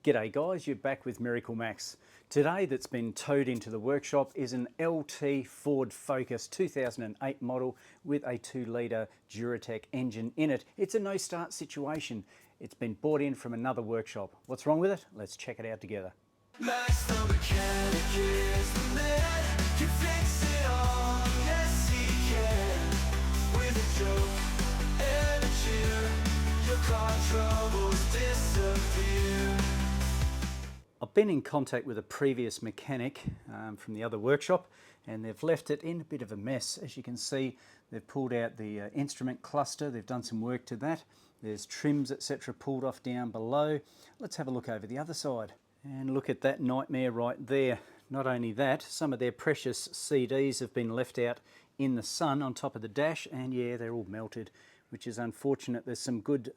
G'day guys, you're back with MiracleMAX. Today that's been towed into the workshop is an LT Ford Focus 2008 model with a 2-litre Duratec engine in it. It's a no-start situation. It's been bought in from another workshop. What's wrong with it? Let's check it out together. Max the mechanic is the man. You fix it all, yes he can. With a joke and a cheer, your car troubles disappear. I've been in contact with a previous mechanic from the other workshop, and they've left it in a bit of a mess. As you can see, they've pulled out the instrument cluster. They've done some work to that. There's trims, etc. pulled off down below. Let's have a look over the other side and look at that nightmare right there. Not only that, some of their precious CDs have been left out in the sun on top of the dash, and yeah, they're all melted, which is unfortunate. There's some good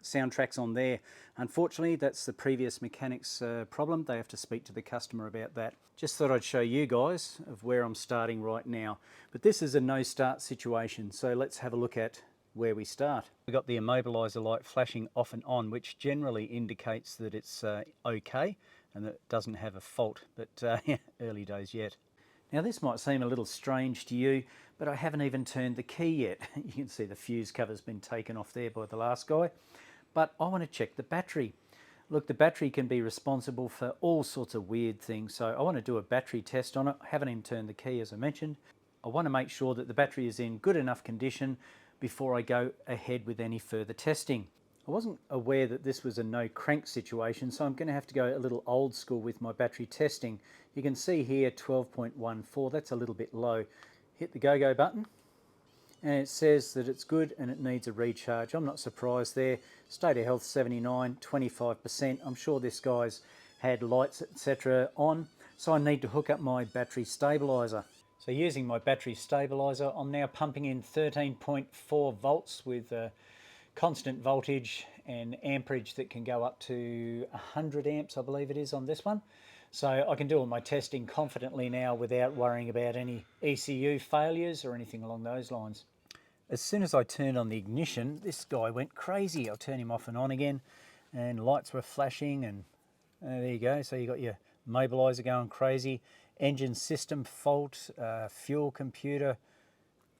soundtracks on there. Unfortunately, that's the previous mechanic's problem. They have to speak to the customer about that. Just thought I'd show you guys of where I'm starting right now. But this is a no-start situation, so let's have a look at where we start. We've got the immobiliser light flashing off and on, which generally indicates that it's okay and that it doesn't have a fault, but early days yet. Now this might seem a little strange to you, but I haven't even turned the key yet. You can see the fuse cover's been taken off there by the last guy, but I want to check the battery. Look, the battery can be responsible for all sorts of weird things, so I want to do a battery test on it. I haven't even turned the key, as I mentioned. I want to make sure that the battery is in good enough condition before I go ahead with any further testing. I wasn't aware that this was a no crank situation, so I'm going to have to go a little old school with my battery testing. You can see here 12.14, that's a little bit low. Hit the go button and it says that it's good and it needs a recharge. I'm not surprised there. State of health 79, 25%. I'm sure this guy's had lights etc. on, so I need to hook up my battery stabiliser. So using my battery stabiliser, I'm now pumping in 13.4 volts with constant voltage and amperage that can go up to 100 amps, I believe it is on this one. So I can do all my testing confidently now without worrying about any ECU failures or anything along those lines. As soon as I turned on the ignition, this guy went crazy. I'll turn him off and on again, and lights were flashing, and there you go. So you got your mobiliser going crazy, engine system fault, fuel computer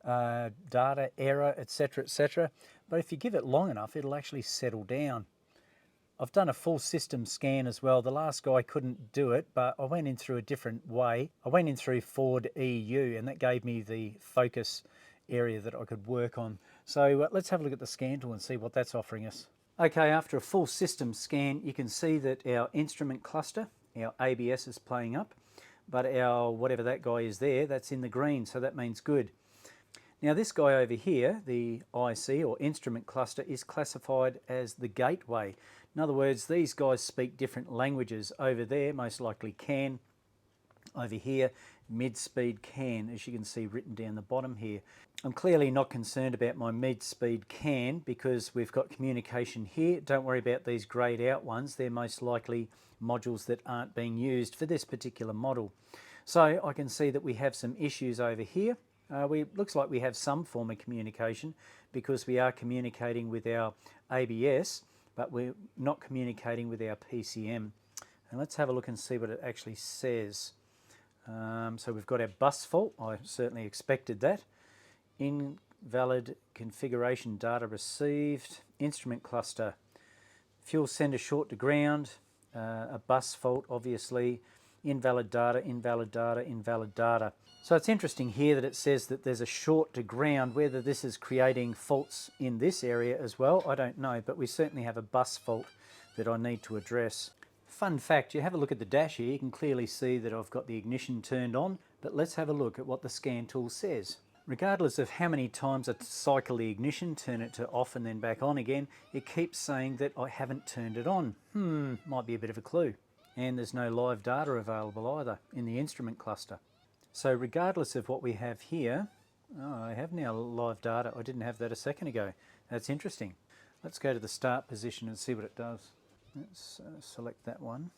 data error, etc, etc. But if you give it long enough, it'll actually settle down. I've done a full system scan as well. The last guy couldn't do it, but I went in through a different way. I went in through Ford EU, and that gave me the focus area that I could work on. So let's have a look at the scan tool and see what that's offering us. Okay, after a full system scan, you can see that our instrument cluster, our ABS is playing up, but our whatever that guy is there, that's in the green, so that means good. Now this guy over here, the IC or instrument cluster, is classified as the gateway. In other words, these guys speak different languages. Over there, most likely CAN. Over here, mid-speed CAN, as you can see written down the bottom here. I'm clearly not concerned about my mid-speed CAN because we've got communication here. Don't worry about these greyed out ones. They're most likely modules that aren't being used for this particular model. So I can see that we have some issues over here. Looks like we have some form of communication because we are communicating with our ABS, but we're not communicating with our PCM. And let's have a look and see what it actually says. So we've got our bus fault. I certainly expected that. Invalid configuration data received. Instrument cluster. Fuel sender short to ground. A bus fault, obviously. Invalid data, invalid data, invalid data. So it's interesting here that it says that there's a short to ground. Whether this is creating faults in this area as well, I don't know, but we certainly have a bus fault that I need to address. Fun fact, you have a look at the dash here, you can clearly see that I've got the ignition turned on, but let's have a look at what the scan tool says. Regardless of how many times I cycle the ignition, turn it to off and then back on again, it keeps saying that I haven't turned it on. Might be a bit of a clue. And there's no live data available either in the instrument cluster. So regardless of what we have here, I have now live data. I didn't have that a second ago. That's interesting. Let's go to the start position and see what it does. Let's select that one.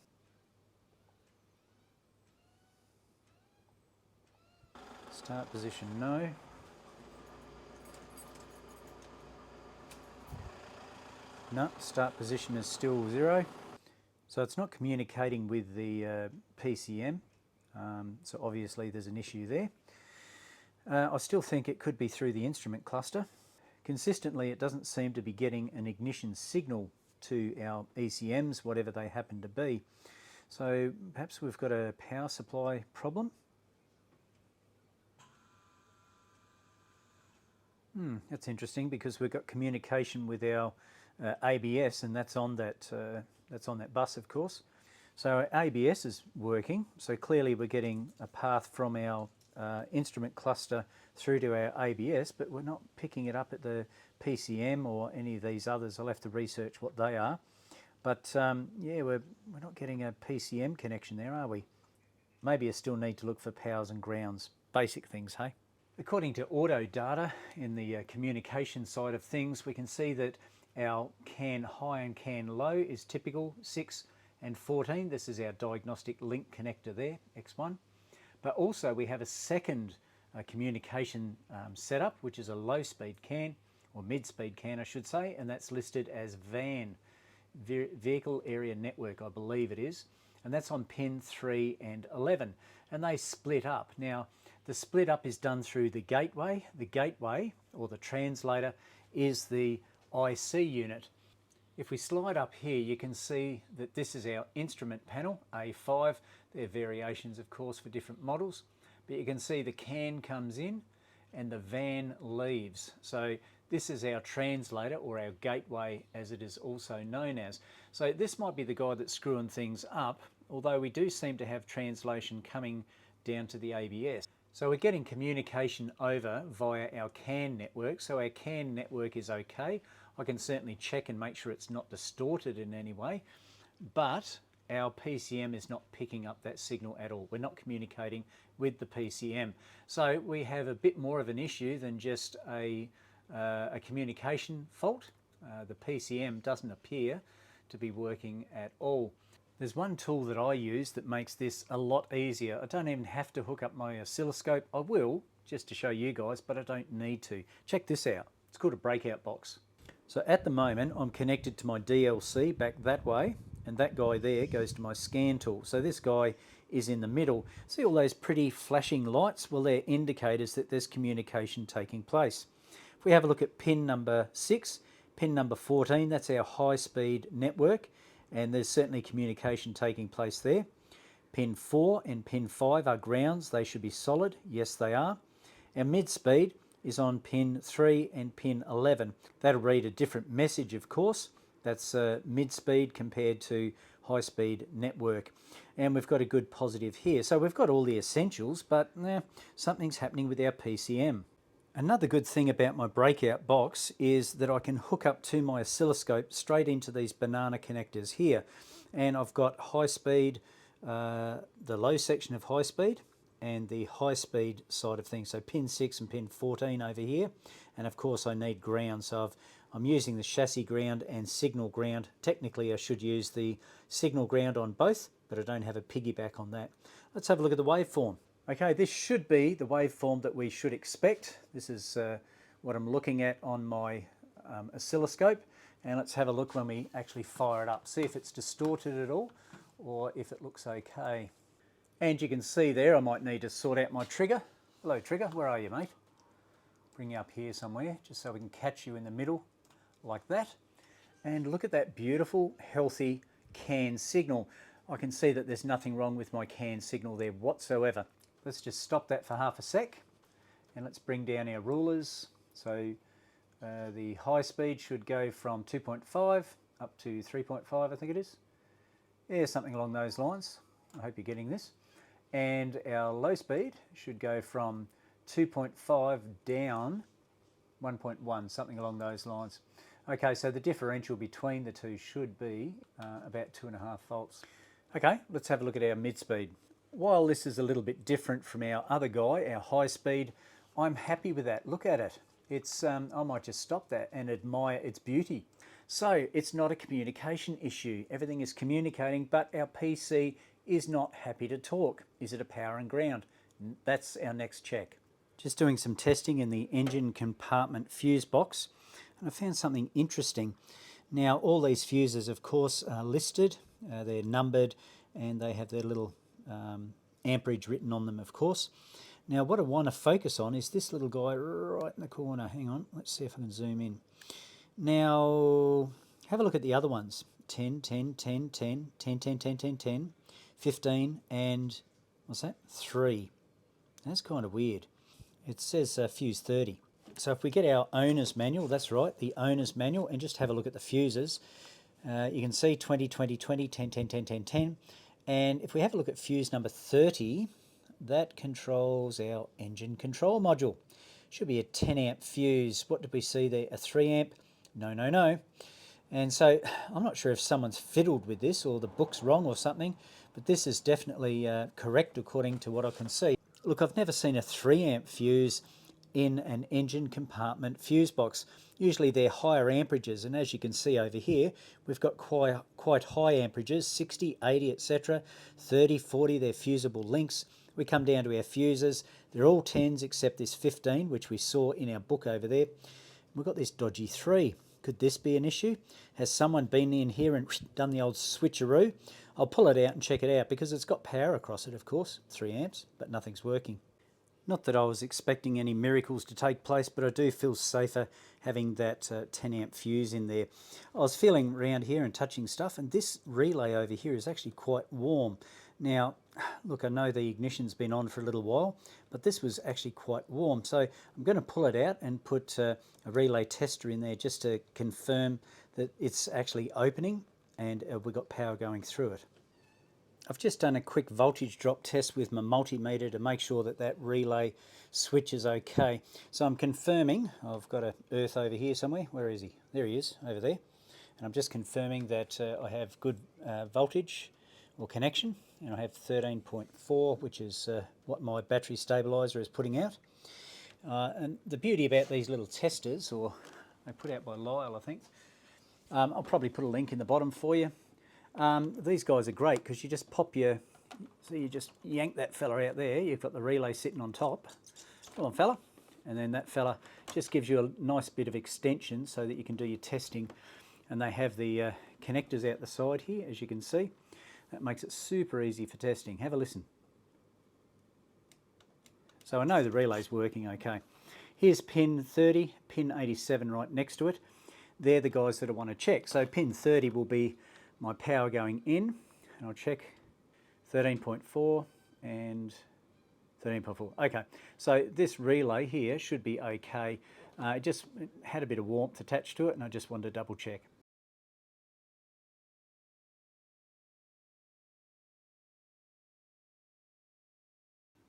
Start position, no. No, start position is still 0. So it's not communicating with the PCM, so obviously there's an issue there. I still think it could be through the instrument cluster. Consistently, it doesn't seem to be getting an ignition signal to our ECMs, whatever they happen to be. So perhaps we've got a power supply problem. That's interesting, because we've got communication with our ABS, and that's on that bus, of course. So our ABS is working, so clearly we're getting a path from our instrument cluster through to our ABS, but we're not picking it up at the PCM or any of these others. I'll have to research what they are. But yeah, we're not getting a PCM connection there, are we? Maybe you still need to look for powers and grounds. Basic things, hey? According to auto data in the communication side of things, we can see that our CAN high and CAN low is typical 6 and 14. This is our diagnostic link connector there, X1. But also we have a second communication setup, which is a low speed CAN, or mid speed CAN I should say, and that's listed as VAN, Vehicle Area Network, I believe it is. And that's on pin 3 and 11. And they split up. Now, the split up is done through the gateway. The gateway, or the translator, is the IC unit. If we slide up here, you can see that this is our instrument panel, A5. There are variations, of course, for different models. But you can see the CAN comes in and the VAN leaves. So this is our translator, or our gateway as it is also known as. So this might be the guy that's screwing things up, although we do seem to have translation coming down to the ABS. So we're getting communication over via our CAN network. So our CAN network is okay. I can certainly check and make sure it's not distorted in any way, but our PCM is not picking up that signal at all. We're not communicating with the PCM. So we have a bit more of an issue than just a communication fault. The PCM doesn't appear to be working at all. There's one tool that I use that makes this a lot easier. I don't even have to hook up my oscilloscope. I will, just to show you guys, but I don't need to. Check this out. It's called a breakout box. So at the moment, I'm connected to my DLC back that way, and that guy there goes to my scan tool. So this guy is in the middle. See all those pretty flashing lights? Well, they're indicators that there's communication taking place. If we have a look at pin number 6, pin number 14, that's our high-speed network, and there's certainly communication taking place there. Pin 4 and pin 5 are grounds. They should be solid. Yes, they are. Our mid-speed is on pin 3 and pin 11. That'll read a different message, of course. That's mid-speed compared to high-speed network. And we've got a good positive here. So we've got all the essentials, but something's happening with our PCM. Another good thing about my breakout box is that I can hook up to my oscilloscope straight into these banana connectors here. And I've got high speed, the low section of high speed, and the high speed side of things. So pin 6 and pin 14 over here. And of course I need ground. So I'm using the chassis ground and signal ground. Technically I should use the signal ground on both, but I don't have a piggyback on that. Let's have a look at the waveform. Okay, this should be the waveform that we should expect. This is what I'm looking at on my oscilloscope. And let's have a look when we actually fire it up. See if it's distorted at all, or if it looks okay. And you can see there, I might need to sort out my trigger. Hello trigger, where are you, mate? Bring you up here somewhere, just so we can catch you in the middle, like that. And look at that beautiful, healthy CAN signal. I can see that there's nothing wrong with my CAN signal there whatsoever. Let's just stop that for half a sec, and let's bring down our rulers. So the high speed should go from 2.5 up to 3.5, I think it is. Yeah, something along those lines. I hope you're getting this. And our low speed should go from 2.5 down 1.1, something along those lines. Okay, so the differential between the two should be about 2.5 volts. Okay, let's have a look at our mid speed. While this is a little bit different from our other guy, our high speed, I'm happy with that. Look at it. It's I might just stop that and admire its beauty. So it's not a communication issue. Everything is communicating, but our PC is not happy to talk. Is it a power and ground? That's our next check. Just doing some testing in the engine compartment fuse box, and I found something interesting. Now all these fuses, of course, are listed They're numbered and they have their little amperage written on them, of course. Now what I want to focus on is this little guy right in the corner. Hang on, let's see if I can zoom in. Now have a look at the other ones. 10, 10, 10, 10, 10, 10, 10, 10, 10, 15 and what's that? 3. That's kind of weird. It says fuse 30. So if we get our owner's manual, that's right, the owner's manual, and just have a look at the fuses, you can see 20, 20, 20, 10, 10, 10, 10, 10. And if we have a look at fuse number 30, that controls our engine control module. Should be a 10 amp fuse. What did we see there? A 3 amp? No, no, no. And so I'm not sure if someone's fiddled with this or the book's wrong or something, but this is definitely correct according to what I can see. Look, I've never seen a 3 amp fuse in an engine compartment fuse box. Usually they're higher amperages, and as you can see over here, we've got quite high amperages, 60, 80, etc. 30, 40, they're fusible links. We come down to our fuses. They're all 10s except this 15, which we saw in our book over there. We've got this dodgy 3. Could this be an issue? Has someone been in here and done the old switcheroo? I'll pull it out and check it out because it's got power across it, of course, 3 amps, but nothing's working. Not that I was expecting any miracles to take place, but I do feel safer having that 10 amp fuse in there. I was feeling around here and touching stuff, and this relay over here is actually quite warm. Now, look, I know the ignition's been on for a little while, but this was actually quite warm. So I'm going to pull it out and put a relay tester in there just to confirm that it's actually opening and we've got power going through it. I've just done a quick voltage drop test with my multimeter to make sure that that relay switch is okay. So I'm confirming, I've got an earth over here somewhere. Where is he? There he is, over there. And I'm just confirming that I have good voltage or connection, and I have 13.4, which is what my battery stabilizer is putting out. And the beauty about these little testers, or they put out by Lyle, I think. I'll probably put a link in the bottom for you. These guys are great because you just pop your, so you just yank that fella out there, you've got the relay sitting on top. Come on fella. And then that fella just gives you a nice bit of extension so that you can do your testing. And they have the connectors out the side here, as you can see. That makes it super easy for testing. Have a listen. So I know the relay's working okay. Here's pin 30, pin 87 right next to it. They're the guys that I want to check. So pin 30 will be my power going in, and I'll check 13.4 and 13.4. Okay, so this relay here should be okay. It just had a bit of warmth attached to it, and I just wanted to double check.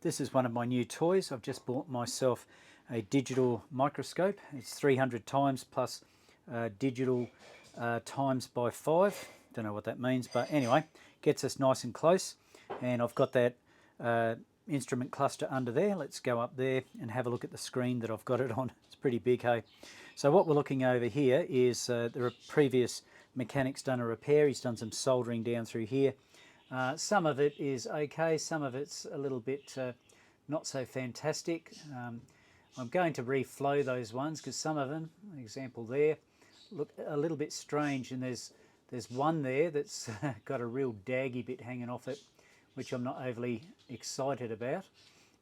This is one of my new toys. I've just bought myself a digital microscope. It's 300 times plus digital times by 5. Don't know what that means, but anyway, gets us nice and close. And I've got that instrument cluster under there. Let's go up there and have a look at the screen that I've got it on. It's pretty big, hey? So what we're looking over here is the previous mechanic's done a repair. He's done some soldering down through here. Some of it is okay, some of it's a little bit not so fantastic. I'm going to reflow those ones because some of them, example there, look a little bit strange, and there's one there that's got a real daggy bit hanging off it, which I'm not overly excited about.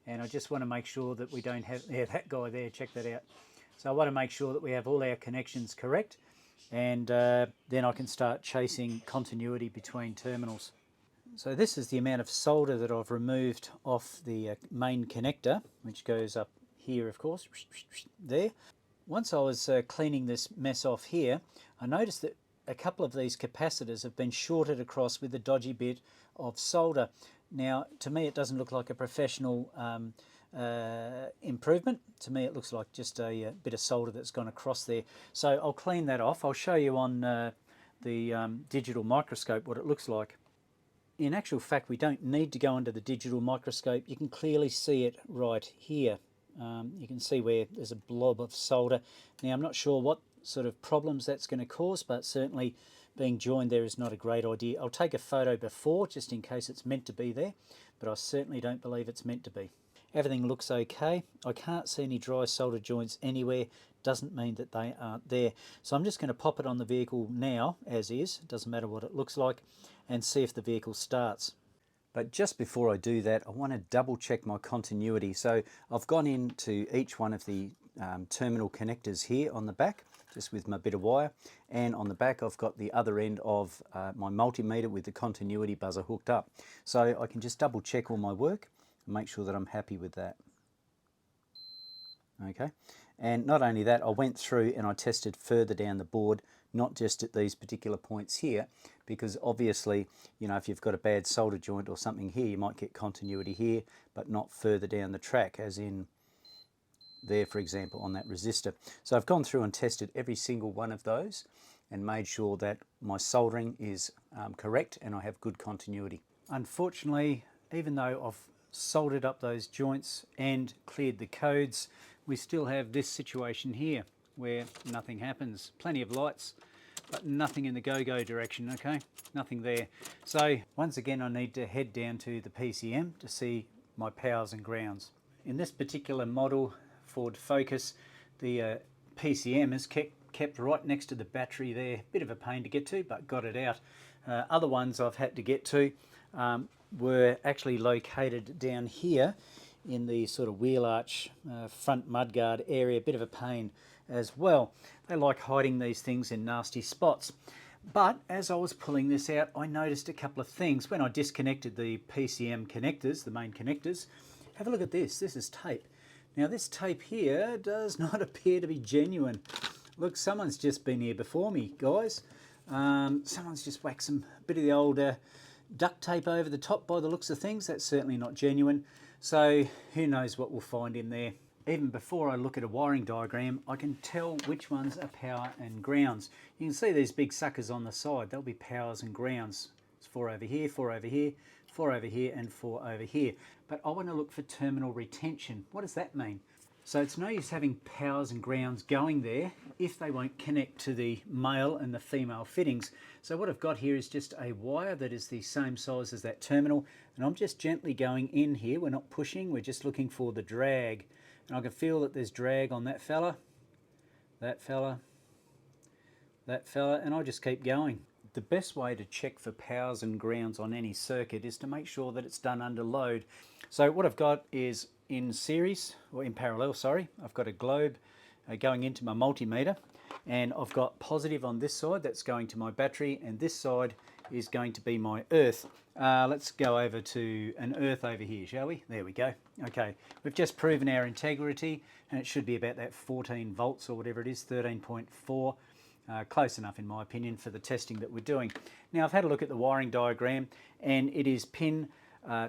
And I just want to make sure that we don't have, yeah, that guy there, check that out. So I want to make sure that we have all our connections correct, and then I can start chasing continuity between terminals. So this is the amount of solder that I've removed off the main connector, which goes up here, of course, there. Once I was cleaning this mess off here, I noticed that a couple of these capacitors have been shorted across with a dodgy bit of solder. Now, to me, it doesn't look like a professional improvement. To me, it looks like just a bit of solder that's gone across there. So I'll clean that off. I'll show you on the digital microscope what it looks like. In actual fact, we don't need to go under the digital microscope. You can clearly see it right here. You can see where there's a blob of solder. Now, I'm not sure what sort of problems that's going to cause, but certainly being joined there is not a great idea. I'll take a photo before, just in case it's meant to be there, but I certainly don't believe it's meant to be. Everything looks okay. I can't see any dry solder joints anywhere. Doesn't mean that they aren't there. So I'm just going to pop it on the vehicle now, as is. It doesn't matter what it looks like. and see if the vehicle starts. But just before I do that, I want to double check my continuity. So I've gone into each one of the terminal connectors here on the back, just with my bit of wire, and on the back I've got the other end of my multimeter with the continuity buzzer hooked up. So I can just double check all my work and make sure that I'm happy with that. Okay, and not only that, I went through and I tested further down the board, not just at these particular points here, because obviously, you know, if you've got a bad solder joint or something here, you might get continuity here, but not further down the track, as in there, for example, on that resistor. So I've gone through and tested every single one of those and made sure that my soldering is correct and I have good continuity. Unfortunately, even though I've soldered up those joints and cleared the codes, we still have this situation here where nothing happens. Plenty of lights, but nothing in the go-go direction, okay? Nothing there. So once again, I need to head down to the PCM to see my powers and grounds. In this particular model, Ford Focus, the PCM is kept right next to the battery there. Bit of a pain to get to, but got it out. Other ones I've had to get to were actually located down here in the sort of wheel arch front mudguard area. Bit of a pain as well. They like hiding these things in nasty spots. But as I was pulling this out, I noticed a couple of things. When I disconnected the PCM connectors, the main connectors, have a look at this. This is tape. Now this tape here does not appear to be genuine. Look, someone's just been here before me, guys. Someone's just whacked a bit of the old duct tape over the top by the looks of things. That's certainly not genuine. So who knows what we'll find in there. Even before I look at a wiring diagram, I can tell which ones are power and grounds. You can see these big suckers on the side. They'll be powers and grounds. It's 4 over here, 4 over here, 4 over here, and 4 over here. But I want to look for terminal retention. What does that mean? So it's no use having powers and grounds going there if they won't connect to the male and the female fittings. So what I've got here is just a wire that is the same size as that terminal, and I'm just gently going in here. We're not pushing, we're just looking for the drag. And I can feel that there's drag on that fella, that fella, that fella, and I just keep going. The best way to check for powers and grounds on any circuit is to make sure that it's done under load. So what I've got is in series, or in parallel, sorry, I've got a globe going into my multimeter, and I've got positive on this side, that's going to my battery, and this side is going to be my earth. Let's go over to an earth over here, shall we? There we go. Okay, we've just proven our integrity, and it should be about that 14 volts or whatever it is, 13.4. Close enough in my opinion for the testing that we're doing. Now I've had a look at the wiring diagram, and it is pin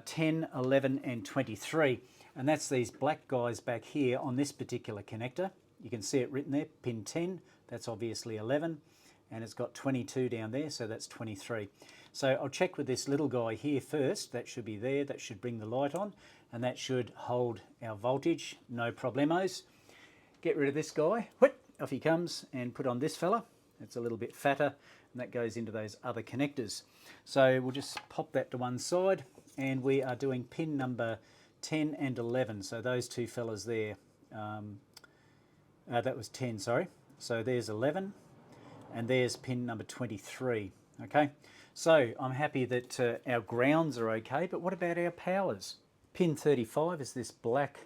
10, 11 and 23, and that's these black guys back here on this particular connector. You can see it written there, pin 10, that's obviously 11, and it's got 22 down there, so that's 23. So I'll check with this little guy here first. That should be there, that should bring the light on, and that should hold our voltage, no problemos. Get rid of this guy, whoop, off he comes, and put on this fella. It's a little bit fatter, and that goes into those other connectors. So we'll just pop that to one side, and we are doing pin number 10 and 11, so those two fellas there. That was 10, sorry. So there's 11, and there's pin number 23, okay? So I'm happy that our grounds are okay, but what about our powers? Pin 35 is this black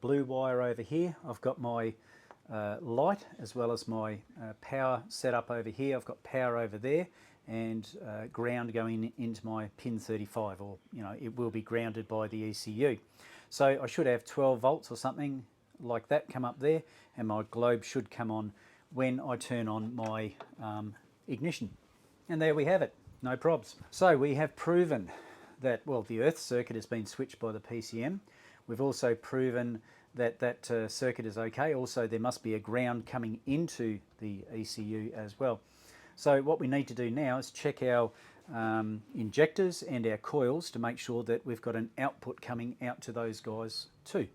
blue wire over here. I've got my light as well as my power set up over here. I've got power over there and ground going into my pin 35, or you know, it will be grounded by the ECU. So I should have 12 volts or something like that come up there, and my globe should come on when I turn on my ignition. And there we have it, no probs. So we have proven that, well, the earth circuit has been switched by the PCM. We've also proven that that circuit is okay. Also, there must be a ground coming into the ECU as well. So what we need to do now is check our injectors and our coils to make sure that we've got an output coming out to those guys too.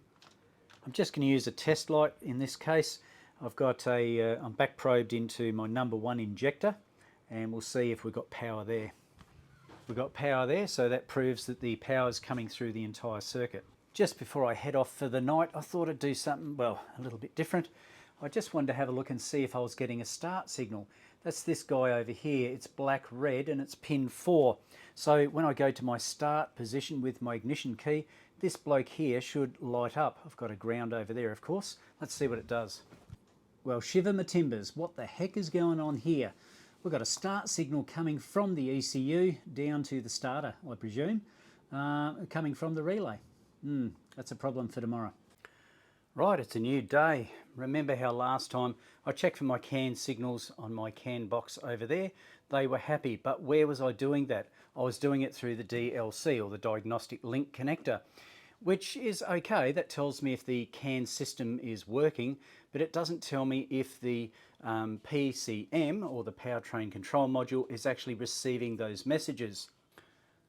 I'm just going to use a test light in this case. I've got a, I'm back probed into my number 1 injector, and we'll see if we've got power there. We've got power there, so that proves that the power is coming through the entire circuit. Just before I head off for the night, I thought I'd do something, well, a little bit different. I just wanted to have a look and see if I was getting a start signal. That's this guy over here. It's black red and it's pin 4. So when I go to my start position with my ignition key, this bloke here should light up. I've got a ground over there, of course. Let's see what it does. Well, shiver my timbers, what the heck is going on here? We've got a start signal coming from the ECU down to the starter, I presume, coming from the relay. That's a problem for tomorrow. Right, it's a new day. Remember how last time I checked for my CAN signals on my CAN box over there? They were happy, but where was I doing that? I was doing it through the DLC, or the Diagnostic Link Connector, which is okay. That tells me if the CAN system is working, but it doesn't tell me if the PCM, or the Powertrain Control Module, is actually receiving those messages.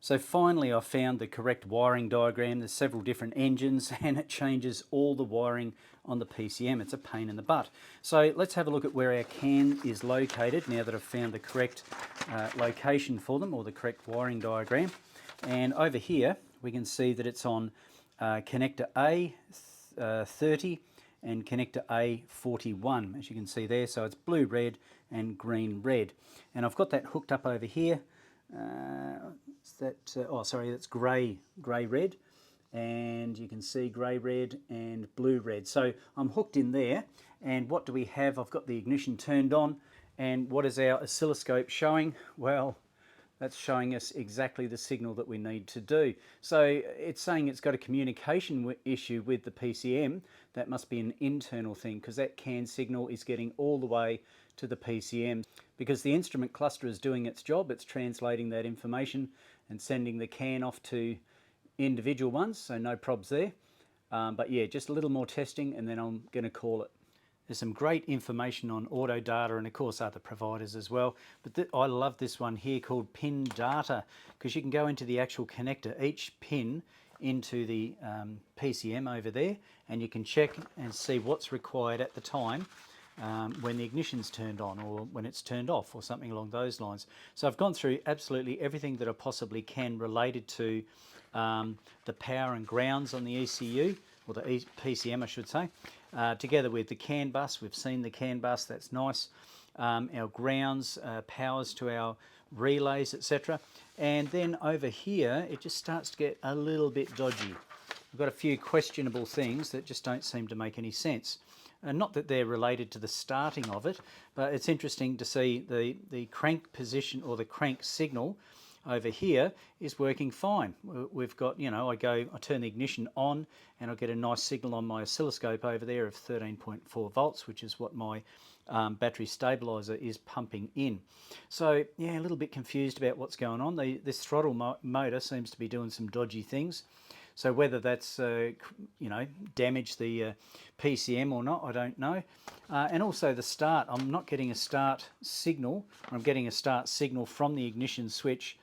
So finally I found the correct wiring diagram. There's several different engines and it changes all the wiring on the PCM. It's a pain in the butt. So let's have a look at where our CAN is located now that I've found the correct location for them, or the correct wiring diagram. And over here we can see that it's on connector A30 and connector A41, as you can see there. So it's blue red and green red, and I've got that hooked up over here. That's grey red, and you can see grey red and blue red. So I'm hooked in there, and what do we have? I've got the ignition turned on, and what is our oscilloscope showing? Well, that's showing us exactly the signal that we need to do. So it's saying it's got a communication issue with the PCM. That must be an internal thing, because that CAN signal is getting all the way to the PCM. Because the instrument cluster is doing its job, it's translating that information and sending the CAN off to individual ones, so no probs there. But yeah, just a little more testing and then I'm going to call it. There's some great information on Auto Data and of course other providers as well, but I love this one here called Pin Data, because you can go into the actual connector, each pin into the PCM over there, and you can check and see what's required at the time when the ignition's turned on or when it's turned off or something along those lines. So I've gone through absolutely everything that I possibly can related to the power and grounds on the ECU, or the PCM I should say, together with the CAN bus. We've seen the CAN bus, that's nice. Our grounds, powers to our relays, etc. And then over here it just starts to get a little bit dodgy. We've got a few questionable things that just don't seem to make any sense. Not that they're related to the starting of it, but it's interesting to see the crank position, or the crank signal over here is working fine. We've got, I turn the ignition on and I get a nice signal on my oscilloscope over there of 13.4 volts, which is what my battery stabilizer is pumping in. So yeah, a little bit confused about what's going on. This throttle motor seems to be doing some dodgy things. So whether that's, damaged the PCM or not, I don't know. And also the start, I'm not getting a start signal. I'm getting a start signal from the ignition switch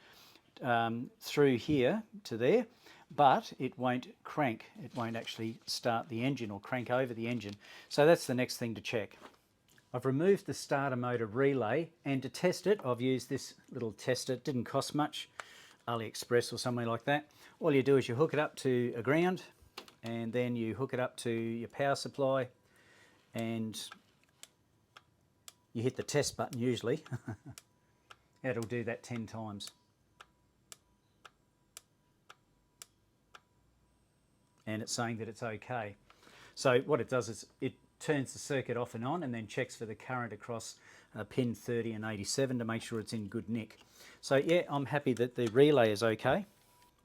through here to there, but it won't crank. It won't actually start the engine or crank over the engine. So that's the next thing to check. I've removed the starter motor relay, and to test it, I've used this little tester. It didn't cost much, AliExpress or somewhere like that. All you do is you hook it up to a ground, and then you hook it up to your power supply, and you hit the test button usually. It'll do that 10 times. And it's saying that it's okay. So what it does is it turns the circuit off and on, and then checks for the current across pin 30 and 87 to make sure it's in good nick. So yeah, I'm happy that the relay is okay.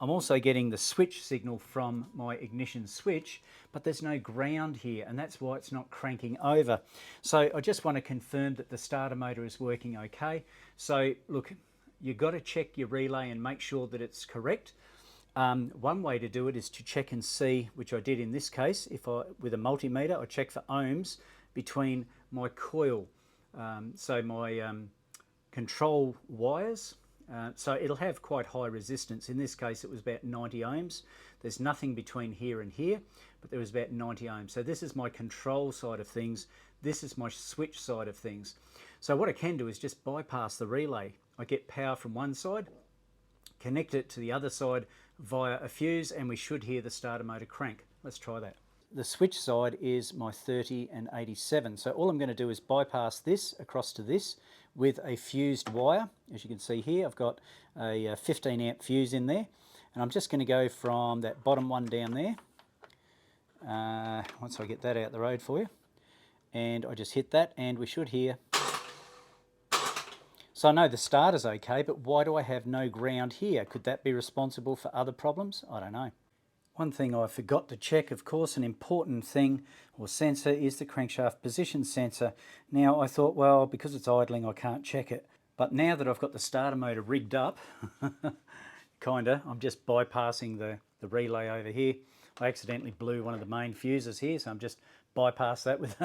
I'm also getting the switch signal from my ignition switch, but there's no ground here, and that's why it's not cranking over. So I just want to confirm that the starter motor is working okay. So look, you've got to check your relay and make sure that it's correct. One way to do it is to check and see, which I did in this case, with a multimeter, I check for ohms between my coil, so my control wires. So it'll have quite high resistance. In this case it was about 90 ohms. There's nothing between here and here, but there was about 90 ohms. So this is my control side of things. This is my switch side of things. So what I can do is just bypass the relay. I get power from one side, connect it to the other side via a fuse, and we should hear the starter motor crank. Let's try that. The switch side is my 30 and 87. So all I'm going to do is bypass this across to this, with a fused wire. As you can see here, I've got a 15 amp fuse in there, and I'm just going to go from that bottom one down there, once I get that out the road for you, and I just hit that and we should hear. So I know the starter's okay, but why do I have no ground here? Could that be responsible for other problems? I don't know. One thing I forgot to check, of course, an important thing or sensor is the crankshaft position sensor. Now I thought, well, because it's idling I can't check it. But now that I've got the starter motor rigged up, kinda, I'm just bypassing the relay over here. I accidentally blew one of the main fuses here, so I'm just bypass that with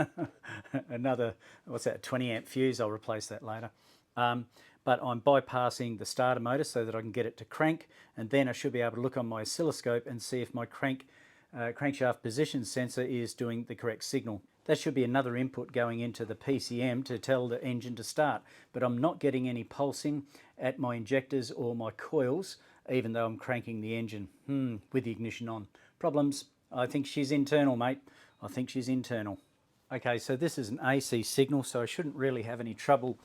another, what's that, 20 amp fuse. I'll replace that later. But I'm bypassing the starter motor so that I can get it to crank, and then I should be able to look on my oscilloscope and see if my crankshaft position sensor is doing the correct signal. That should be another input going into the PCM to tell the engine to start, but I'm not getting any pulsing at my injectors or my coils, even though I'm cranking the engine with the ignition on. Problems? I think she's internal, mate. I think she's internal. Okay, so this is an AC signal, so I shouldn't really have any trouble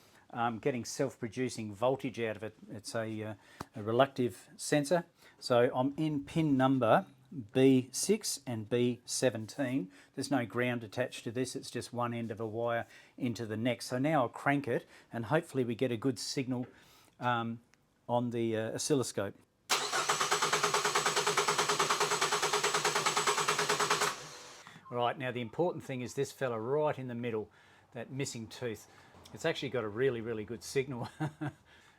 getting self-producing voltage out of it. It's a reluctive sensor. So I'm in pin number B6 and B17. There's no ground attached to this, it's just one end of a wire into the next. So now I'll crank it and hopefully we get a good signal on the oscilloscope. Right, now the important thing is this fella right in the middle, that missing tooth. It's actually got a really, really good signal.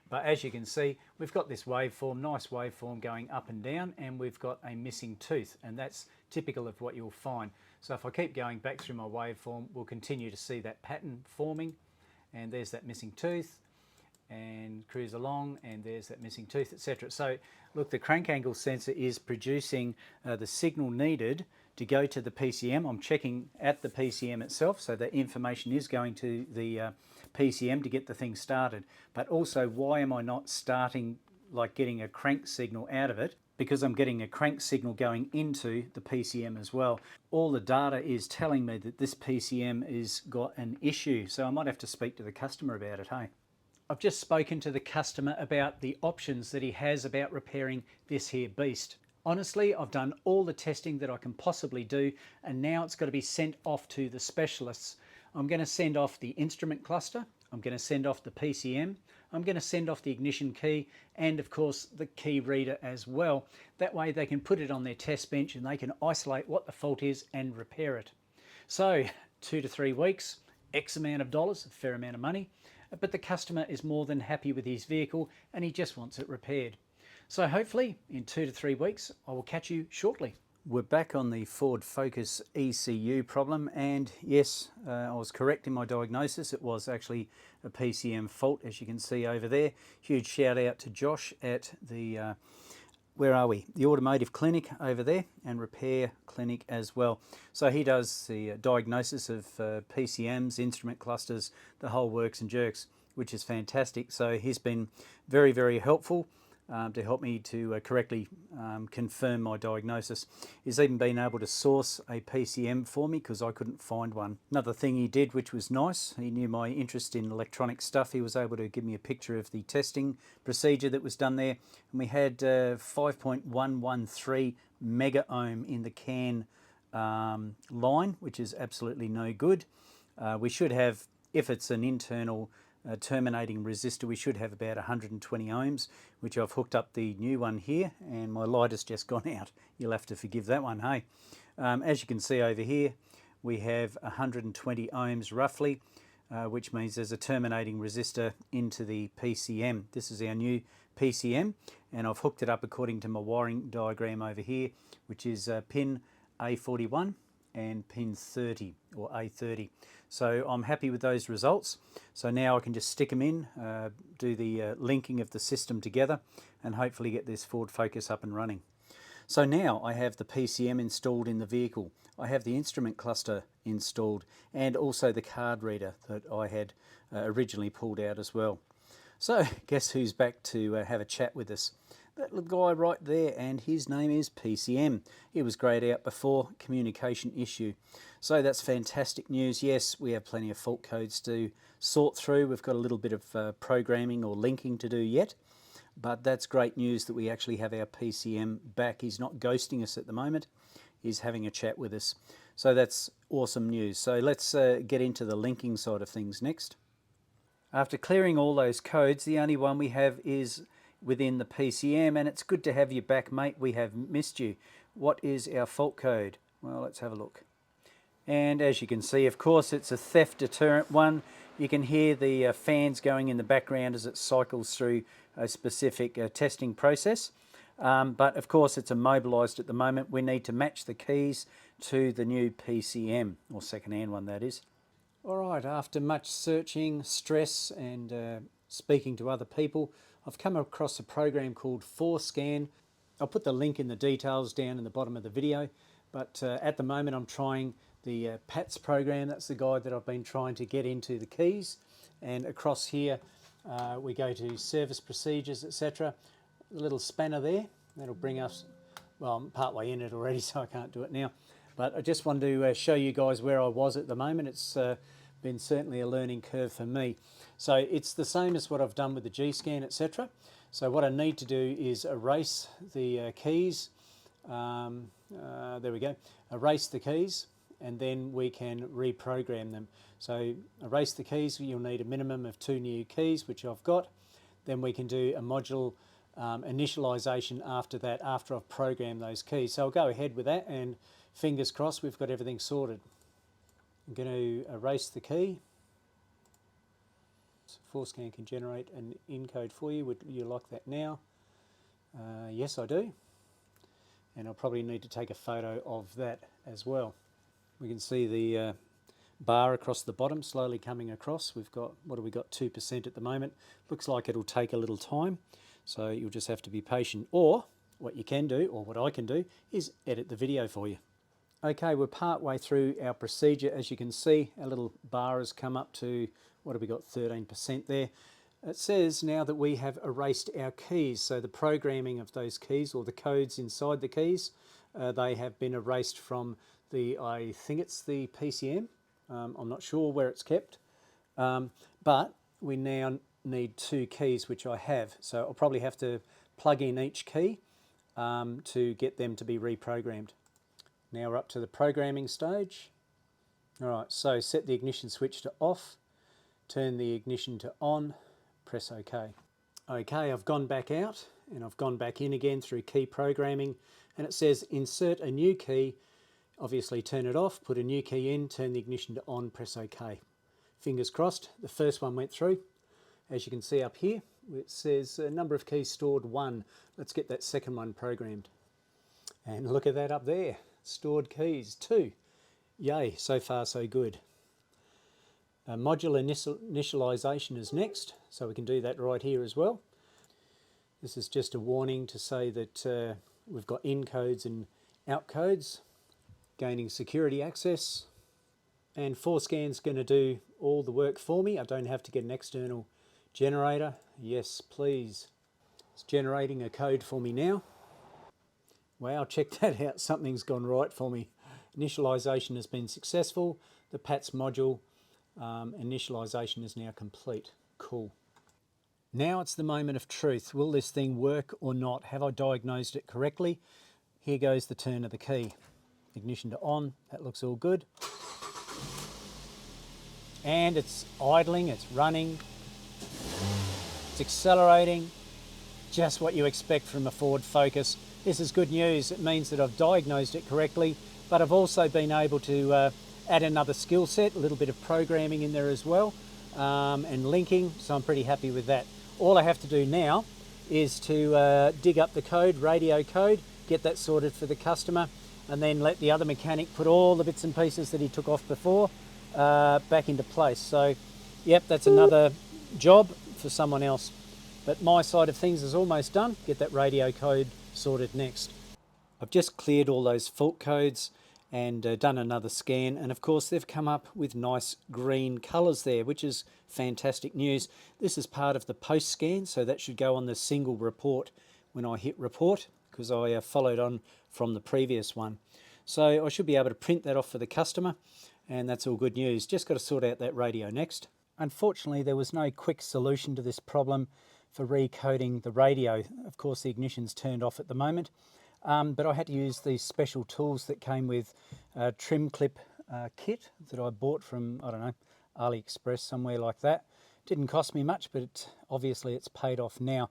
But as you can see, we've got this waveform, nice waveform going up and down, and we've got a missing tooth, and that's typical of what you'll find. So if I keep going back through my waveform, we'll continue to see that pattern forming, and there's that missing tooth, and cruise along, and there's that missing tooth, etc. So look, the crank angle sensor is producing the signal needed to go to the PCM. I'm checking at the PCM itself, so the information is going to the PCM to get the thing started. But also, why am I not starting, like getting a crank signal out of it? Because I'm getting a crank signal going into the PCM as well. All the data is telling me that this PCM has got an issue, so I might have to speak to the customer about it, hey? I've just spoken to the customer about the options that he has about repairing this here beast. Honestly, I've done all the testing that I can possibly do, and now it's got to be sent off to the specialists. I'm going to send off the instrument cluster, I'm going to send off the PCM, I'm going to send off the ignition key, and of course the key reader as well. That way they can put it on their test bench and they can isolate what the fault is and repair it. So 2 to 3 weeks, X amount of dollars, a fair amount of money, but the customer is more than happy with his vehicle and he just wants it repaired. So hopefully in 2 to 3 weeks, I will catch you shortly. We're back on the Ford Focus ECU problem, and yes, I was correct in my diagnosis. It was actually a PCM fault, as you can see over there. Huge shout out to Josh at the, where are we? The Automotive Clinic over there, and Repair Clinic as well. So he does the diagnosis of PCMs, instrument clusters, the whole works and jerks, which is fantastic. So he's been very, very helpful to help me to correctly confirm my diagnosis. He's even been able to source a PCM for me because I couldn't find one. Another thing he did, which was nice, he knew my interest in electronic stuff. He was able to give me a picture of the testing procedure that was done there, and we had 5.113 mega ohm in the CAN line, which is absolutely no good. We should have, if it's an internal terminating resistor, we should have about 120 ohms, which I've hooked up the new one here, and my light has just gone out. You'll have to forgive that one, hey. As you can see over here, we have 120 ohms roughly, which means there's a terminating resistor into the PCM. This is our new PCM, and I've hooked it up according to my wiring diagram over here, which is pin A41 and pin 30 or A30. So I'm happy with those results. So now I can just stick them in, do the linking of the system together, and hopefully get this Ford Focus up and running. So now I have the PCM installed in the vehicle. I have the instrument cluster installed, and also the card reader that I had originally pulled out as well. So guess who's back to have a chat with us? that little guy right there, and his name is PCM. He was greyed out before, communication issue. So that's fantastic news. Yes, we have plenty of fault codes to sort through. We've got a little bit of programming or linking to do yet, but that's great news that we actually have our PCM back. He's not ghosting us at the moment. He's having a chat with us. So that's awesome news. So let's get into the linking side of things next. After clearing all those codes, the only one we have is within the PCM, and it's good to have you back, mate. We have missed you. What is our fault code? Well, let's have a look. And as you can see, of course, it's a theft deterrent one. You can hear the fans going in the background as it cycles through a specific testing process. But of course, it's immobilised at the moment. We need to match the keys to the new PCM, or second-hand one, that is. All right, after much searching, stress, and speaking to other people, I've come across a program called FORScan. I'll put the link in the details down in the bottom of the video, but at the moment I'm trying the PATS program. That's the guide that I've been trying to get into the keys, and across here we go to service procedures, etc. A little spanner there, that'll bring us, well, I'm partway in it already, so I can't do it now, but I just wanted to show you guys where I was at the moment. It's been certainly a learning curve for me. So it's the same as what I've done with the G-scan, etc. So what I need to do is erase the keys. There we go. Erase the keys, and then we can reprogram them. So erase the keys, you'll need a minimum of 2 new keys, which I've got. Then we can do a module initialization after that, after I've programmed those keys. So I'll go ahead with that, and fingers crossed we've got everything sorted. I'm going to erase the key. FORScan can generate an encode for you. Would you like that now? Yes, I do. And I'll probably need to take a photo of that as well. We can see the bar across the bottom slowly coming across. We've got, what have we got, 2% at the moment. Looks like it'll take a little time, so you'll just have to be patient. Or what you can do, or what I can do, is edit the video for you. Okay, we're part way through our procedure. As you can see, our little bar has come up to, what have we got, 13% there. It says now that we have erased our keys, so the programming of those keys, or the codes inside the keys, they have been erased from the, I think it's the PCM. I'm not sure where it's kept, but we now need 2 keys, which I have. So I'll probably have to plug in each key to get them to be reprogrammed. Now we're up to the programming stage. All right, so set the ignition switch to off, turn the ignition to on, press OK. Okay, I've gone back out and I've gone back in again through key programming, and it says insert a new key. Obviously turn it off, put a new key in, turn the ignition to on, press OK. Fingers crossed, the first one went through. As you can see up here, it says number of keys stored 1. Let's get that second one programmed. And look at that up there, stored keys 2. Yay, so far so good. Module initialization is next, so we can do that right here as well. This is just a warning to say that we've got in codes and out codes, gaining security access, and FORScan's going to do all the work for me. I don't have to get an external generator. Yes, please. It's generating a code for me now. Wow, check that out. Something's gone right for me. Initialization has been successful. The PATS module initialization is now complete. Cool. Now it's the moment of truth. Will this thing work or not? Have I diagnosed it correctly? Here goes the turn of the key. Ignition to on. That looks all good. And it's idling, it's running, it's accelerating. Just what you expect from a Ford Focus. This is good news. It means that I've diagnosed it correctly, but I've also been able to add another skill set, a little bit of programming in there as well, and linking, so I'm pretty happy with that. All I have to do now is to dig up the code, radio code, get that sorted for the customer, and then let the other mechanic put all the bits and pieces that he took off before back into place. So, yep, that's another job for someone else. But my side of things is almost done. Get that radio code sorted next. I've just cleared all those fault codes and done another scan, and of course they've come up with nice green colours there, which is fantastic news. This is part of the post scan, so that should go on the single report when I hit report, because I followed on from the previous one. So I should be able to print that off for the customer, and that's all good news. Just got to sort out that radio next. Unfortunately, there was no quick solution to this problem for recoding the radio. Of course, the ignition's turned off at the moment, but I had to use these special tools that came with a trim clip kit that I bought from, I don't know, AliExpress, somewhere like that. Didn't cost me much, but obviously it's paid off now.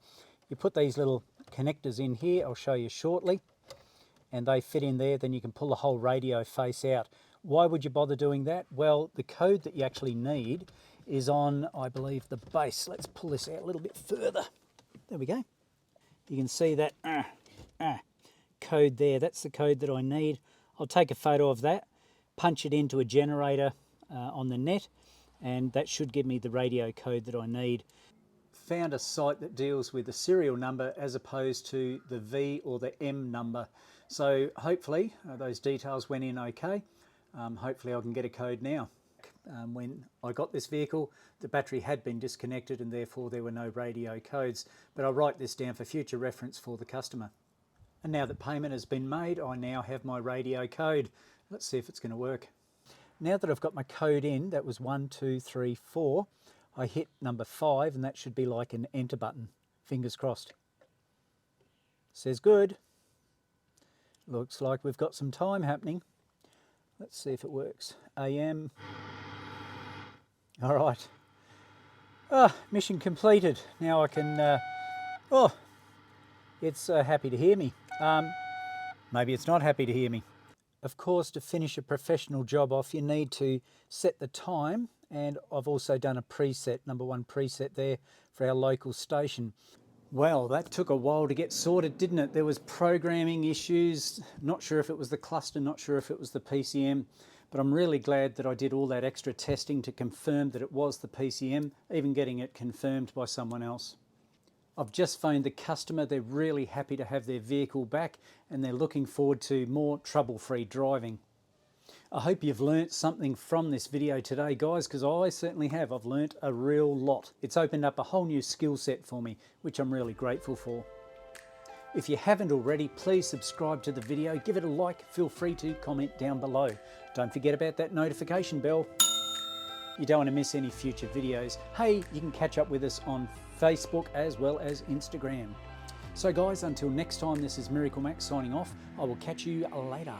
You put these little connectors in here, I'll show you shortly, and they fit in there. Then you can pull the whole radio face out. Why would you bother doing that? Well, the code that you actually need is on, I believe, the base. Let's pull this out a little bit further. There we go. You can see that code there. That's the code that I need. I'll take a photo of that, punch it into a generator on the net, and that should give me the radio code that I need. Found a site that deals with the serial number as opposed to the V or the M number. So hopefully those details went in okay. Hopefully I can get a code now. When I got this vehicle, the battery had been disconnected and therefore there were no radio codes, but I'll write this down for future reference for the customer. And now that payment has been made, I now have my radio code. Let's see if it's going to work. Now that I've got my code in, that was 1, 2, 3, 4, I hit number 5 and that should be like an enter button. Fingers crossed. Says good. Looks like we've got some time happening. Let's see if it works. AM. All right. Mission completed. Now I can, it's happy to hear me. Maybe it's not happy to hear me. Of course, to finish a professional job off, you need to set the time, and I've also done a preset, number 1 preset there for our local station. Well, that took a while to get sorted, didn't it? There was programming issues, not sure if it was the cluster, not sure if it was the PCM, but I'm really glad that I did all that extra testing to confirm that it was the PCM, even getting it confirmed by someone else. I've just phoned the customer. They're really happy to have their vehicle back and they're looking forward to more trouble-free driving. I hope you've learnt something from this video today, guys, because I certainly have. I've learnt a real lot. It's opened up a whole new skill set for me, which I'm really grateful for. If you haven't already, please subscribe to the video, give it a like, feel free to comment down below. Don't forget about that notification bell. You don't want to miss any future videos. Hey, you can catch up with us on Facebook as well as Instagram. So guys, until next time, this is MiracleMAX signing off. I will catch you later.